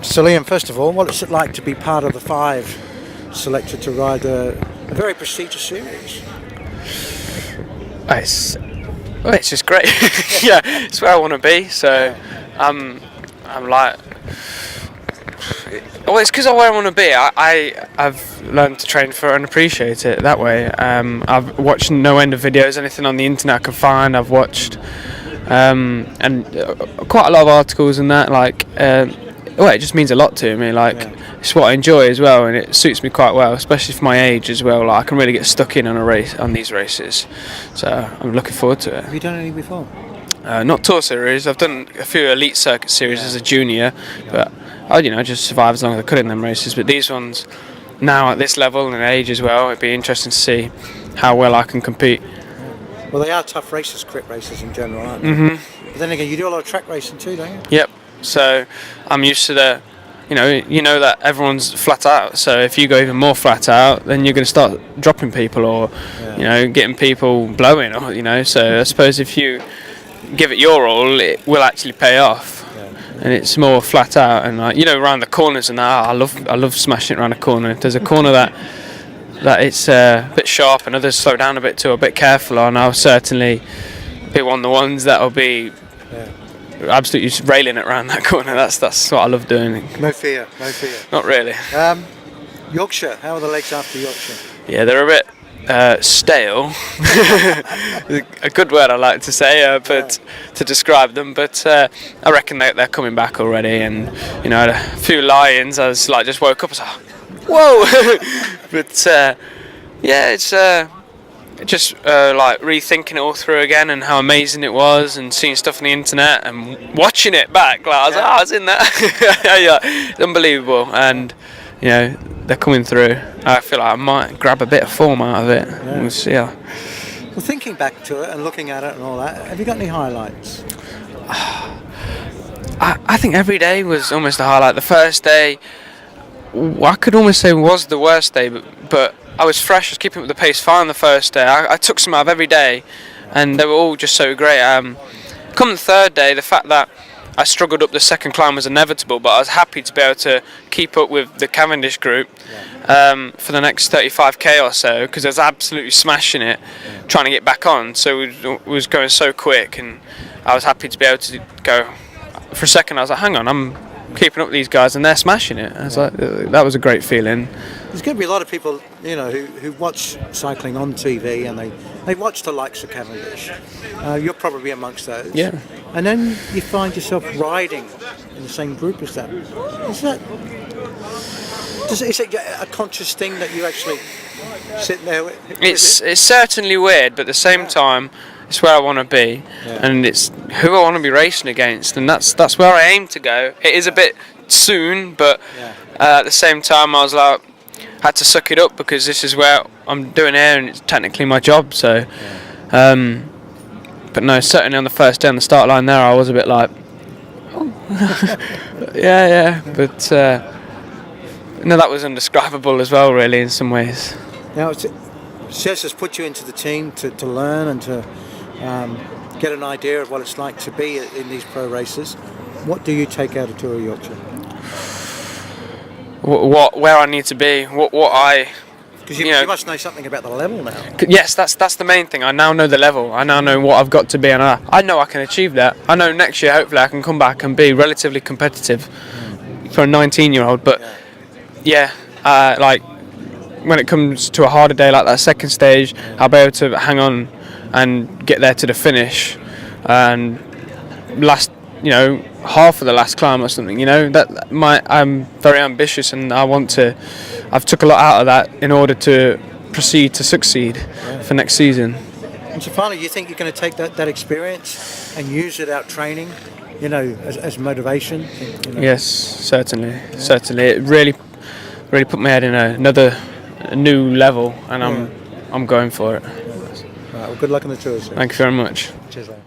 So Liam, first of all, what's it like to be part of the 5 selected to ride a very prestigious series? It's just great. Yeah, it's where I want to be. So I'm like, well, it's because of where I want to be. I've learned to train for it and appreciate it that way. I've watched no end of videos, anything on the internet I can find. I've watched and quite a lot of articles and that. Like, well, it just means a lot to me. Like, it's what I enjoy as well, and it suits me quite well, especially for my age as well. Like, I can really get stuck in on these races, so I'm looking forward to it. Have you done any before? Not tour series. I've done a few elite circuit series as a junior, but I just survive as long as I could in them races. But these ones, now at this level and age as well, it'd be interesting to see how well I can compete. Well, they are tough races, crit races in general, aren't they? Mm-hmm. But then again, you do a lot of track racing too, don't you? Yep. So I'm used to the, you know that everyone's flat out. So if you go even more flat out, then you're going to start dropping people or, getting people blowing, or So I suppose if you give it your all, it will actually pay off. And it's more flat out and around the corners and that. I love smashing it around a corner. If there's a corner that it's a bit sharp and others slow down a bit too, a bit careful on, I'll certainly be one of the ones that will be absolutely railing it around that corner. That's what I love doing. No fear. Not really. Yorkshire, how are the legs after Yorkshire? Yeah, they're a bit stale. A good word I like to say, but to describe them. But I reckon they're coming back already. And I had a few lie-ins. I was just woke up. I was like, whoa! But it's just like rethinking it all through again and how amazing it was, and seeing stuff on the internet and watching it back. Like I was in that. Yeah, it's unbelievable. And they're coming through. I feel like I might grab a bit of form out of it. We'll see. Well, thinking back to it and looking at it and all that, have you got any highlights? I think every day was almost a highlight. The first day, I could almost say was the worst day, but I was fresh. I was keeping up with the pace fine the first day. I took some out of every day, and they were all just so great. Come the third day, the fact that I struggled up the second climb was inevitable, but I was happy to be able to keep up with the Cavendish group for the next 35k or so, because I was absolutely smashing it, trying to get back on. So it was going so quick, and I was happy to be able to go. For a second, I was like, hang on, I'm keeping up with these guys, and they're smashing it. I was like, that was a great feeling. There's going to be a lot of people, who watch cycling on TV, and they watch the likes of Cavendish. You're probably amongst those. Yeah. And then you find yourself riding in the same group as them. Is it a conscious thing that you actually sit there with? It's certainly weird, but at the same time, it's where I want to be, and it's who I want to be racing against, and that's where I aim to go. It is a bit soon, but at the same time, I was like, had to suck it up, because this is where I'm doing here, and it's technically my job. So, but no, certainly on the first day on the start line there, I was a bit like, but no, that was indescribable as well, really, in some ways. Now, Cez has put you into the team to learn and to get an idea of what it's like to be in these pro races. What do you take out of Tour of Yorkshire? Where I need to be, because you must know something about the level now. Yes, that's the main thing. I now know the level. I now know what I've got to be, and I know I can achieve that. I know next year, hopefully, I can come back and be relatively competitive for a 19-year-old. But like when it comes to a harder day like that second stage, I'll be able to hang on and get there to the finish, and last, half of the last climb or something. I'm very ambitious, and I've took a lot out of that in order to proceed to succeed for next season. And so finally, you think you're going to take that experience and use it out training, as motivation? Yes, certainly. It really put my head in a new level, and I'm going for it. Right, well, good luck on the tours. Thank you very much. Cheers, mate.